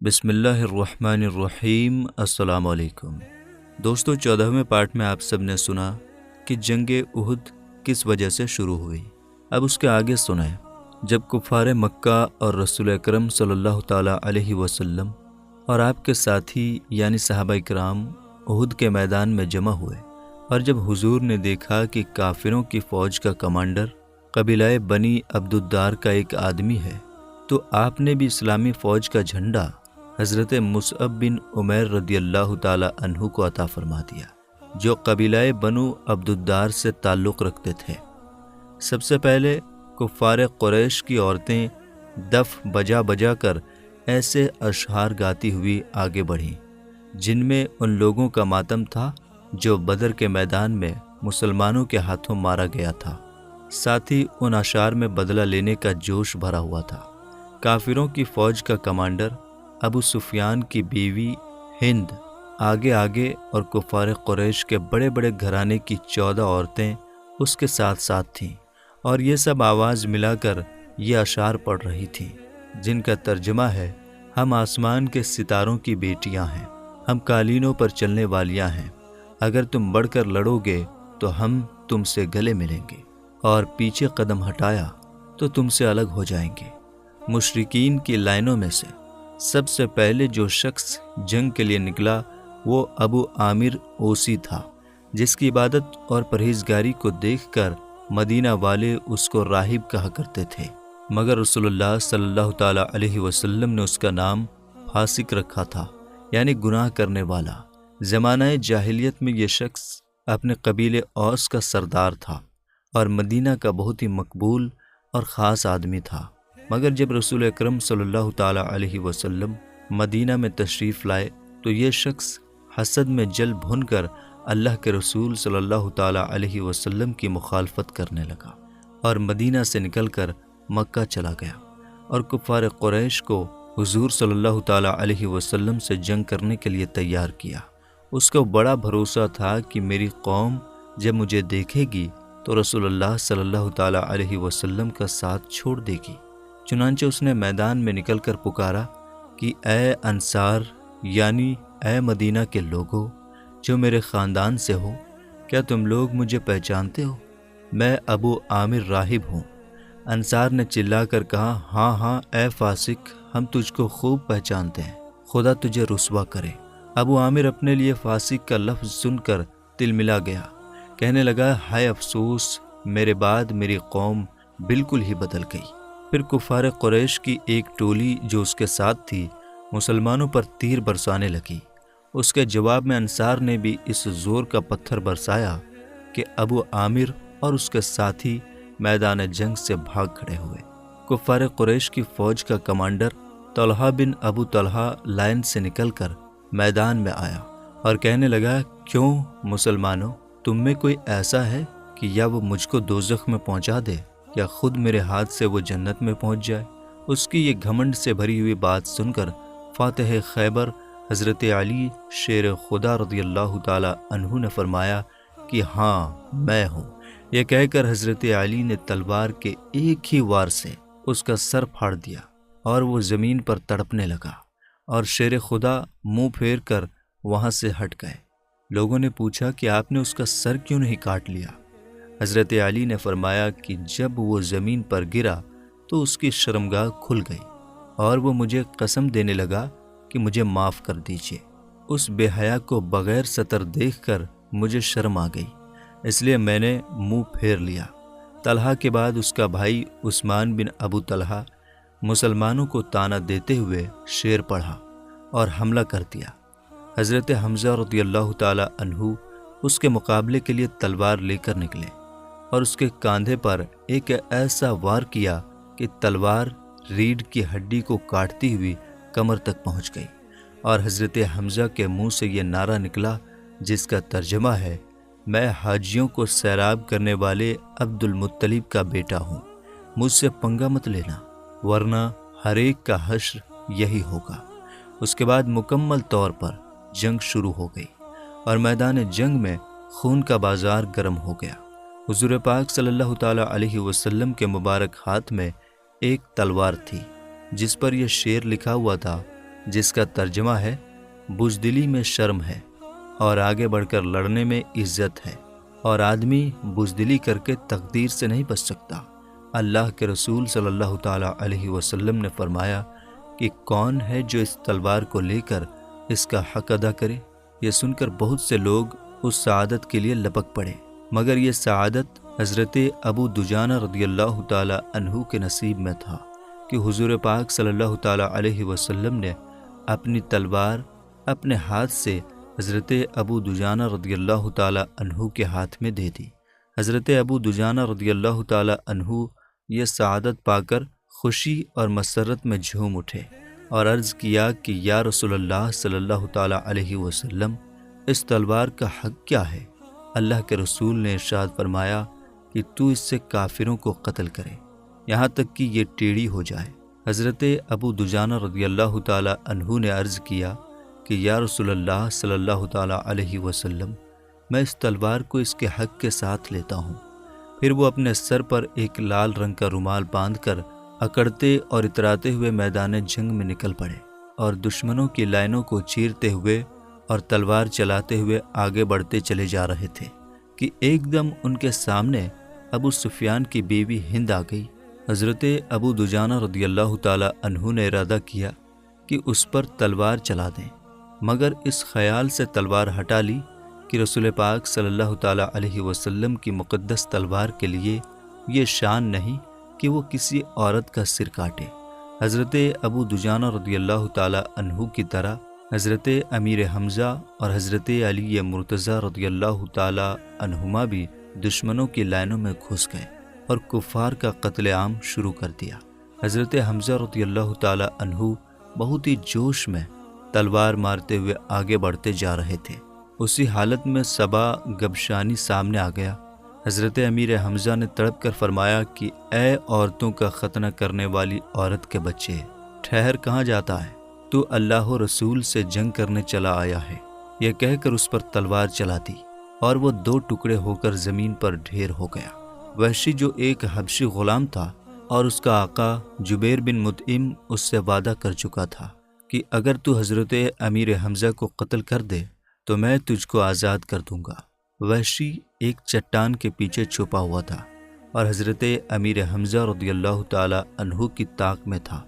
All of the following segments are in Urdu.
بسم اللہ الرحمن الرحیم۔ السلام علیکم دوستو، 14ویں پارٹ میں آپ سب نے سنا کہ جنگ احد کس وجہ سے شروع ہوئی۔ اب اس کے آگے سنیں۔ جب کفار مکہ اور رسول اکرم صلی اللہ تعالیٰ علیہ وسلم اور آپ کے ساتھی یعنی صحابہ کرام احد کے میدان میں جمع ہوئے، اور جب حضور نے دیکھا کہ کافروں کی فوج کا کمانڈر قبیلہ بنی عبدالدار کا ایک آدمی ہے، تو آپ نے بھی اسلامی فوج کا جھنڈا حضرت مصعب بن عمیر رضی اللہ تعالی عنہ کو عطا فرما دیا، جو قبیلہ بنو عبدالدار سے تعلق رکھتے تھے۔ سب سے پہلے کفار قریش کی عورتیں دف بجا بجا کر ایسے اشعار گاتی ہوئی آگے بڑھیں جن میں ان لوگوں کا ماتم تھا جو بدر کے میدان میں مسلمانوں کے ہاتھوں مارا گیا تھا، ساتھ ہی ان اشعار میں بدلہ لینے کا جوش بھرا ہوا تھا۔ کافروں کی فوج کا کمانڈر ابو سفیان کی بیوی ہند آگے آگے اور کفار قریش کے بڑے بڑے گھرانے کی 14 عورتیں اس کے ساتھ ساتھ تھیں، اور یہ سب آواز ملا کر یہ اشعار پڑھ رہی تھیں جن کا ترجمہ ہے: ہم آسمان کے ستاروں کی بیٹیاں ہیں، ہم قالینوں پر چلنے والیاں ہیں، اگر تم بڑھ کر لڑو گے تو ہم تم سے گلے ملیں گے، اور پیچھے قدم ہٹایا تو تم سے الگ ہو جائیں گے۔ مشرکین کی لائنوں میں سے سب سے پہلے جو شخص جنگ کے لیے نکلا وہ ابو عامر اوسی تھا، جس کی عبادت اور پرہیزگاری کو دیکھ کر مدینہ والے اس کو راہب کہا کرتے تھے، مگر رسول اللہ صلی اللہ تعالیٰ علیہ وسلم نے اس کا نام فاسق رکھا تھا، یعنی گناہ کرنے والا۔ زمانہ جاہلیت میں یہ شخص اپنے قبیلے اوس کا سردار تھا اور مدینہ کا بہت ہی مقبول اور خاص آدمی تھا، مگر جب رسول اکرم صلی اللہ تعالیٰ علیہ وسلم مدینہ میں تشریف لائے تو یہ شخص حسد میں جل بھن کر اللہ کے رسول صلی اللہ تعالیٰ علیہ وسلم کی مخالفت کرنے لگا، اور مدینہ سے نکل کر مکہ چلا گیا، اور کفار قریش کو حضور صلی اللہ تعالیٰ علیہ وسلم سے جنگ کرنے کے لیے تیار کیا۔ اس کو بڑا بھروسہ تھا کہ میری قوم جب مجھے دیکھے گی تو رسول اللہ صلی اللہ تعالیٰ علیہ وسلم کا ساتھ چھوڑ دے گی، چنانچہ اس نے میدان میں نکل کر پکارا کہ اے انصار، یعنی اے مدینہ کے لوگوں جو میرے خاندان سے ہو، کیا تم لوگ مجھے پہچانتے ہو؟ میں ابو عامر راہب ہوں۔ انصار نے چلا کر کہا، ہاں ہاں اے فاسق، ہم تجھ کو خوب پہچانتے ہیں، خدا تجھے رسوا کرے۔ ابو عامر اپنے لیے فاسق کا لفظ سن کر تلملا گیا، کہنے لگا، ہائے افسوس، میرے بعد میری قوم بالکل ہی بدل گئی۔ پھر کفار قریش کی ایک ٹولی جو اس کے ساتھ تھی مسلمانوں پر تیر برسانے لگی۔ اس کے جواب میں انصار نے بھی اس زور کا پتھر برسایا کہ ابو عامر اور اس کے ساتھی میدان جنگ سے بھاگ کھڑے ہوئے۔ کفار قریش کی فوج کا کمانڈر طلحہ بن ابو طلحہ لائن سے نکل کر میدان میں آیا اور کہنے لگا، کیوں مسلمانوں، تم میں کوئی ایسا ہے کہ یا وہ مجھ کو دوزخ میں پہنچا دے یا خود میرے ہاتھ سے وہ جنت میں پہنچ جائے۔ اس کی یہ گھمنڈ سے بھری ہوئی بات سن کر فاتح خیبر حضرت علی شیر خدا رضی اللہ تعالی عنہ نے فرمایا کہ ہاں میں ہوں۔ یہ کہہ کر حضرت علی نے تلوار کے ایک ہی وار سے اس کا سر پھاڑ دیا اور وہ زمین پر تڑپنے لگا، اور شیر خدا منہ پھیر کر وہاں سے ہٹ گئے۔ لوگوں نے پوچھا کہ آپ نے اس کا سر کیوں نہیں کاٹ لیا؟ حضرت علی نے فرمایا کہ جب وہ زمین پر گرا تو اس کی شرمگاہ کھل گئی، اور وہ مجھے قسم دینے لگا کہ مجھے معاف کر دیجیے۔ اس بے حیا کو بغیر ستر دیکھ کر مجھے شرم آ گئی، اس لیے میں نے منہ پھیر لیا۔ طلحہ کے بعد اس کا بھائی عثمان بن ابو طلحہ مسلمانوں کو طعنہ دیتے ہوئے شعر پڑھا اور حملہ کر دیا۔ حضرت حمزہ رضی اللہ تعالی عنہ اس کے مقابلے کے لیے تلوار لے کر نکلے، اور اس کے کاندھے پر ایک ایسا وار کیا کہ تلوار ریڑھ کی ہڈی کو کاٹتی ہوئی کمر تک پہنچ گئی، اور حضرت حمزہ کے منہ سے یہ نعرہ نکلا جس کا ترجمہ ہے، میں حاجیوں کو سیراب کرنے والے عبد المطلب کا بیٹا ہوں، مجھ سے پنگا مت لینا ورنہ ہر ایک کا حشر یہی ہوگا۔ اس کے بعد مکمل طور پر جنگ شروع ہو گئی، اور میدان جنگ میں خون کا بازار گرم ہو گیا۔ حضور پاک صلی اللہ تعالیٰ علیہ وسلم کے مبارک ہاتھ میں ایک تلوار تھی جس پر یہ شعر لکھا ہوا تھا، جس کا ترجمہ ہے بزدلی میں شرم ہے اور آگے بڑھ کر لڑنے میں عزت ہے، اور آدمی بزدلی کر کے تقدیر سے نہیں بچ سکتا۔ اللہ کے رسول صلی اللہ تعالیٰ علیہ وسلم نے فرمایا کہ کون ہے جو اس تلوار کو لے کر اس کا حق ادا کرے؟ یہ سن کر بہت سے لوگ اس سعادت کے لیے لپک پڑے، مگر یہ سعادت حضرت ابو دجانہ رضی اللہ تعالیٰ عنہ کے نصیب میں تھا کہ حضور پاک صلی اللہ تعالیٰ علیہ وسلم نے اپنی تلوار اپنے ہاتھ سے حضرت ابو دجانہ رضی اللہ تعالیٰ عنہ کے ہاتھ میں دے دی۔ حضرت ابو دجانہ رضی اللہ تعالیٰ عنہ یہ سعادت پا کر خوشی اور مسرت میں جھوم اٹھے اور عرض کیا کہ یا رسول اللہ صلی اللہ تعالیٰ علیہ وسلم، اس تلوار کا حق کیا ہے؟ اللہ کے رسول نے ارشاد فرمایا کہ تو اس سے کافروں کو قتل کرے یہاں تک کہ یہ ٹیڑھی ہو جائے۔ حضرت ابو دجانہ رضی اللہ تعالیٰ عنہ نے عرض کیا کہ یا رسول اللہ صلی اللہ تعالیٰ علیہ وسلم، میں اس تلوار کو اس کے حق کے ساتھ لیتا ہوں۔ پھر وہ اپنے سر پر ایک لال رنگ کا رومال باندھ کر اکڑتے اور اتراتے ہوئے میدان جنگ میں نکل پڑے اور دشمنوں کی لائنوں کو چیرتے ہوئے اور تلوار چلاتے ہوئے آگے بڑھتے چلے جا رہے تھے کہ ایک دم ان کے سامنے ابو سفیان کی بیوی ہند آ گئی۔ حضرت ابو دجانہ رضی اللہ تعالیٰ عنہ نے ارادہ کیا کہ اس پر تلوار چلا دیں، مگر اس خیال سے تلوار ہٹا لی کہ رسول پاک صلی اللہ تعالیٰ علیہ وسلم کی مقدس تلوار کے لیے یہ شان نہیں کہ وہ کسی عورت کا سر کاٹے۔ حضرت ابو دجانہ رضی اللہ تعالیٰ عنہ کی طرح حضرت امیر حمزہ اور حضرت علی مرتضیٰ رضی اللہ تعالیٰ عنہما بھی دشمنوں کی لائنوں میں گھس گئے اور کفار کا قتل عام شروع کر دیا۔ حضرت حمزہ رضی اللہ تعالیٰ عنہ بہت ہی جوش میں تلوار مارتے ہوئے آگے بڑھتے جا رہے تھے۔ اسی حالت میں صبا گبشانی سامنے آ گیا۔ حضرت امیر حمزہ نے تڑپ کر فرمایا کہ اے عورتوں کا ختنہ کرنے والی عورت کے بچے، ٹھہر کہاں جاتا ہے؟ تو اللہ و رسول سے جنگ کرنے چلا آیا ہے۔ یہ کہہ کر اس پر تلوار چلا دی اور وہ دو ٹکڑے ہو کر زمین پر ڈھیر ہو گیا۔ وحشی جو ایک حبشی غلام تھا اور اس کا آقا جبیر بن مطعم اس سے وعدہ کر چکا تھا کہ اگر تو حضرت امیر حمزہ کو قتل کر دے تو میں تجھ کو آزاد کر دوں گا۔ وحشی ایک چٹان کے پیچھے چھپا ہوا تھا اور حضرت امیر حمزہ رضی اللہ تعالی عنہ کی طاق میں تھا۔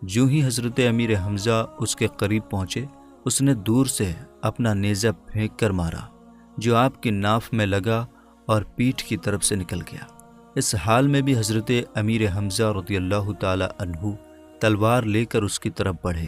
جو ہی حضرت امیر حمزہ اس کے قریب پہنچے، اس نے دور سے اپنا نیزہ پھینک کر مارا جو آپ کی ناف میں لگا اور پیٹھ کی طرف سے نکل گیا۔ اس حال میں بھی حضرت امیر حمزہ رضی اللہ تعالی عنہ تلوار لے کر اس کی طرف بڑھے،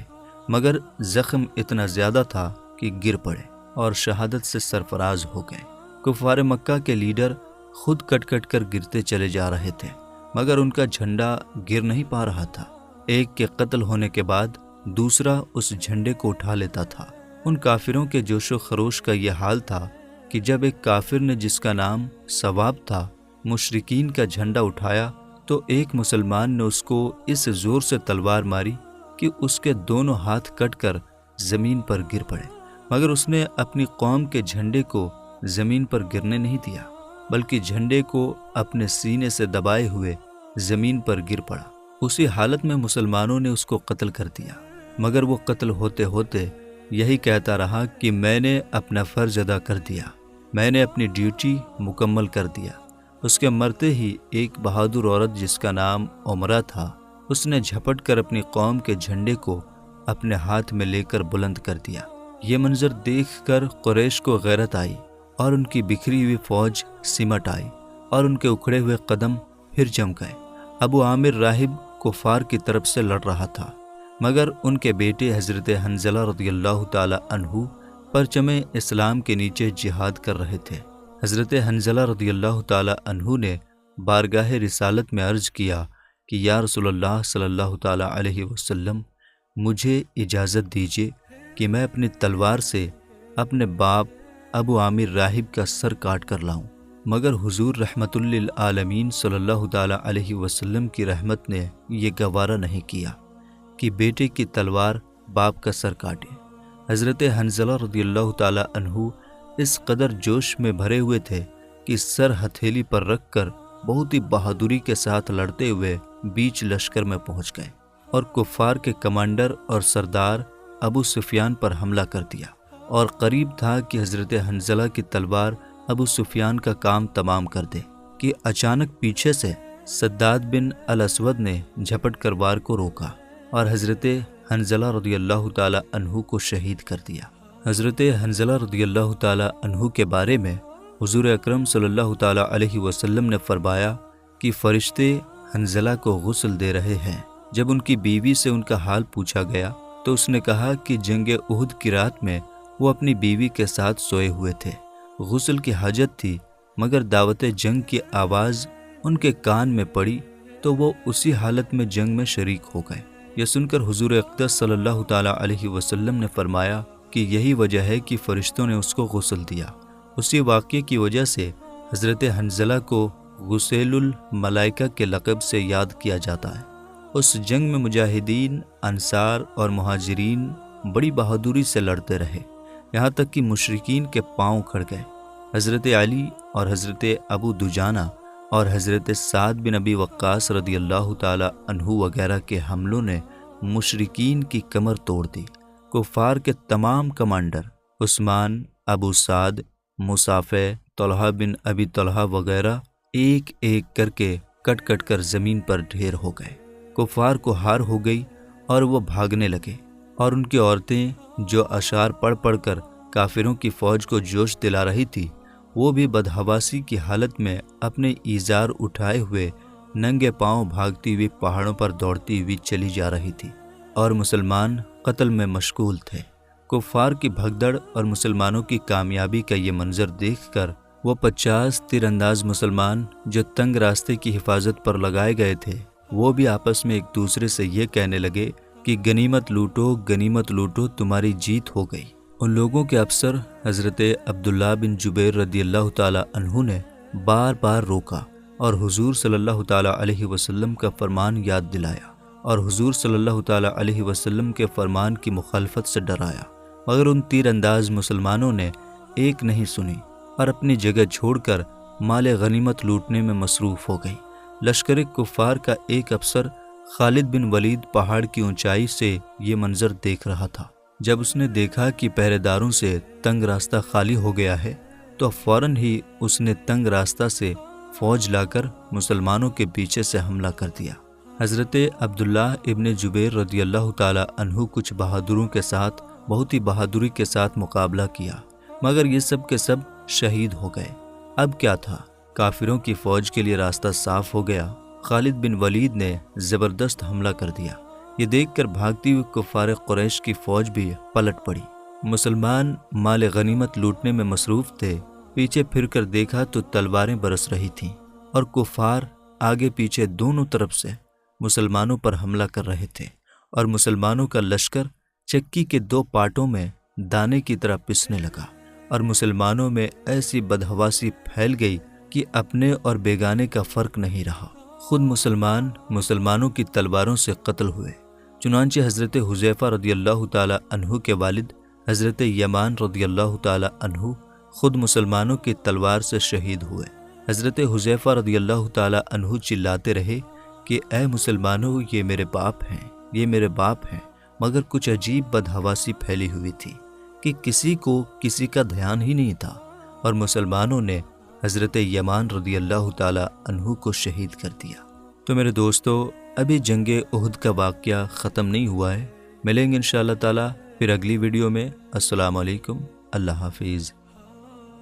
مگر زخم اتنا زیادہ تھا کہ گر پڑے اور شہادت سے سرفراز ہو گئے۔ کفار مکہ کے لیڈر خود کٹ کٹ کر گرتے چلے جا رہے تھے، مگر ان کا جھنڈا گر نہیں پا رہا تھا۔ ایک کے قتل ہونے کے بعد دوسرا اس جھنڈے کو اٹھا لیتا تھا۔ ان کافروں کے جوش و خروش کا یہ حال تھا کہ جب ایک کافر نے جس کا نام ثواب تھا مشرکین کا جھنڈا اٹھایا تو ایک مسلمان نے اس کو اس زور سے تلوار ماری کہ اس کے دونوں ہاتھ کٹ کر زمین پر گر پڑے، مگر اس نے اپنی قوم کے جھنڈے کو زمین پر گرنے نہیں دیا، بلکہ جھنڈے کو اپنے سینے سے دبائے ہوئے زمین پر گر پڑا۔ اسی حالت میں مسلمانوں نے اس کو قتل کر دیا، مگر وہ قتل ہوتے ہوتے یہی کہتا رہا کہ میں نے اپنا فرض ادا کر دیا، میں نے اپنی ڈیوٹی مکمل کر دیا۔ اس کے مرتے ہی ایک بہادر عورت جس کا نام عمرہ تھا، اس نے جھپٹ کر اپنی قوم کے جھنڈے کو اپنے ہاتھ میں لے کر بلند کر دیا۔ یہ منظر دیکھ کر قریش کو غیرت آئی اور ان کی بکھری ہوئی فوج سمٹ آئی اور ان کے اکھڑے ہوئے قدم پھر جم گئے۔ ابو عامر راہب کفار کی طرف سے لڑ رہا تھا، مگر ان کے بیٹے حضرت حنظلہ رضی اللہ تعالی عنہ پرچم اسلام کے نیچے جہاد کر رہے تھے۔ حضرت حنظلہ رضی اللہ تعالی عنہ نے بارگاہ رسالت میں عرض کیا کہ یا رسول اللہ صلی اللہ تعالی علیہ وسلم، مجھے اجازت دیجیے کہ میں اپنی تلوار سے اپنے باپ ابو عامر راہب کا سر کاٹ کر لاؤں، مگر حضور رحمت للعالمین صلی اللہ تعالی علیہ وسلم کی رحمت نے یہ گوارا نہیں کیا کہ بیٹے کی تلوار باپ کا سر کاٹے۔ حضرت حنظلہ رضی اللہ تعالی عنہ اس قدر جوش میں بھرے ہوئے تھے کہ سر ہتھیلی پر رکھ کر بہت ہی بہادری کے ساتھ لڑتے ہوئے بیچ لشکر میں پہنچ گئے اور کفار کے کمانڈر اور سردار ابو سفیان پر حملہ کر دیا، اور قریب تھا کہ حضرت حنظلہ کی تلوار ابو سفیان کا کام تمام کر دے کہ اچانک پیچھے سے سداد بن الاسود نے جھپٹ کر وار کو روکا اور حضرت حنظلہ رضی اللہ تعالی عنہ کو شہید کر دیا۔ حضرت حنظلہ رضی اللہ تعالی عنہ کے بارے میں حضور اکرم صلی اللہ تعالی علیہ وسلم نے فرمایا کہ فرشتے حنظلہ کو غسل دے رہے ہیں۔ جب ان کی بیوی سے ان کا حال پوچھا گیا تو اس نے کہا کہ جنگ احد کی رات میں وہ اپنی بیوی کے ساتھ سوئے ہوئے تھے، غسل کی حاجت تھی، مگر دعوت جنگ کی آواز ان کے کان میں پڑی تو وہ اسی حالت میں جنگ میں شریک ہو گئے۔ یہ سن کر حضور اقدس صلی اللہ تعالی علیہ وسلم نے فرمایا کہ یہی وجہ ہے کہ فرشتوں نے اس کو غسل دیا۔ اسی واقعے کی وجہ سے حضرت حنظلہ کو غسیل الملائکہ کے لقب سے یاد کیا جاتا ہے۔ اس جنگ میں مجاہدین، انصار اور مہاجرین بڑی بہادری سے لڑتے رہے، یہاں تک کہ مشرکین کے پاؤں کھڑ گئے۔ حضرت علی اور حضرت ابو دجانہ اور حضرت سعد بن ابی وقاص رضی اللہ تعالی عنہ وغیرہ کے حملوں نے مشرکین کی کمر توڑ دی۔ کفار کے تمام کمانڈر عثمان، ابو سعد، مصافع، طلحہ بن ابی طلحہ وغیرہ ایک ایک کر کے کٹ کٹ کر زمین پر ڈھیر ہو گئے۔ کفار کو ہار ہو گئی اور وہ بھاگنے لگے، اور ان کی عورتیں جو اشعار پڑھ پڑھ کر کافروں کی فوج کو جوش دلا رہی تھی، وہ بھی بدحواسی کی حالت میں اپنے ایزار اٹھائے ہوئے ننگے پاؤں بھاگتی ہوئی پہاڑوں پر دوڑتی ہوئی چلی جا رہی تھی، اور مسلمان قتل میں مشغول تھے۔ کفار کی بھگدڑ اور مسلمانوں کی کامیابی کا یہ منظر دیکھ کر وہ 50 تیر انداز مسلمان جو تنگ راستے کی حفاظت پر لگائے گئے تھے، وہ بھی آپس میں ایک دوسرے سے یہ کہنے لگے کہ غنیمت لوٹو، تمہاری جیت ہو گئی۔ ان لوگوں کے افسر حضرت عبداللہ بن جبیر رضی اللہ تعالی عنہ نے بار بار روکا اور حضور صلی اللہ تعالی علیہ وسلم کا فرمان یاد دلایا، اور حضور صلی اللہ تعالی علیہ وسلم کے فرمان کی مخالفت سے ڈرایا، مگر ان تیر انداز مسلمانوں نے ایک نہیں سنی اور اپنی جگہ چھوڑ کر مال غنیمت لوٹنے میں مصروف ہو گئی۔ لشکر کفار کا ایک افسر خالد بن ولید پہاڑ کی اونچائی سے یہ منظر دیکھ رہا تھا۔ جب اس نے دیکھا کہ پہرے داروں سے تنگ راستہ خالی ہو گیا ہے تو فوراً ہی اس نے تنگ راستہ سے فوج لا کر مسلمانوں کے پیچھے سے حملہ کر دیا۔ حضرت عبداللہ ابن جبیر رضی اللہ تعالی عنہ کچھ بہادروں کے ساتھ بہت ہی بہادری کے ساتھ مقابلہ کیا، مگر یہ سب کے سب شہید ہو گئے۔ اب کیا تھا؟ کافروں کی فوج کے لیے راستہ صاف ہو گیا۔ خالد بن ولید نے زبردست حملہ کر دیا۔ یہ دیکھ کر بھاگتی ہوئی کفار قریش کی فوج بھی پلٹ پڑی۔ مسلمان مال غنیمت لوٹنے میں مصروف تھے۔ پیچھے پھر کر دیکھا تو تلواریں برس رہی تھیں، اور کفار آگے پیچھے دونوں طرف سے مسلمانوں پر حملہ کر رہے تھے، اور مسلمانوں کا لشکر چکی کے 2 پارٹوں میں دانے کی طرح پسنے لگا، اور مسلمانوں میں ایسی بدحواسی پھیل گئی کہ اپنے اور بیگانے کا فرق نہیں رہا۔ خود مسلمانوں کی تلواروں سے قتل ہوئے۔ چنانچہ حضرت حذیفہ رضی اللہ تعالی عنہ کے والد حضرت یمان رضی اللہ تعالی عنہ خود مسلمانوں کی تلوار سے شہید ہوئے۔ حضرت حذیفہ رضی اللہ تعالی عنہ چلاتے رہے کہ اے مسلمانوں، یہ میرے باپ ہیں، مگر کچھ عجیب بدحواسی پھیلی ہوئی تھی کہ کسی کو کسی کا دھیان ہی نہیں تھا، اور مسلمانوں نے حضرت یمان رضی اللہ تعالی عنہ کو شہید کر دیا۔ تو میرے دوستو، ابھی جنگ احد کا واقعہ ختم نہیں ہوا ہے۔ ملیں گے انشاءاللہ تعالی پھر اگلی ویڈیو میں۔ السلام علیکم، اللہ حافظ۔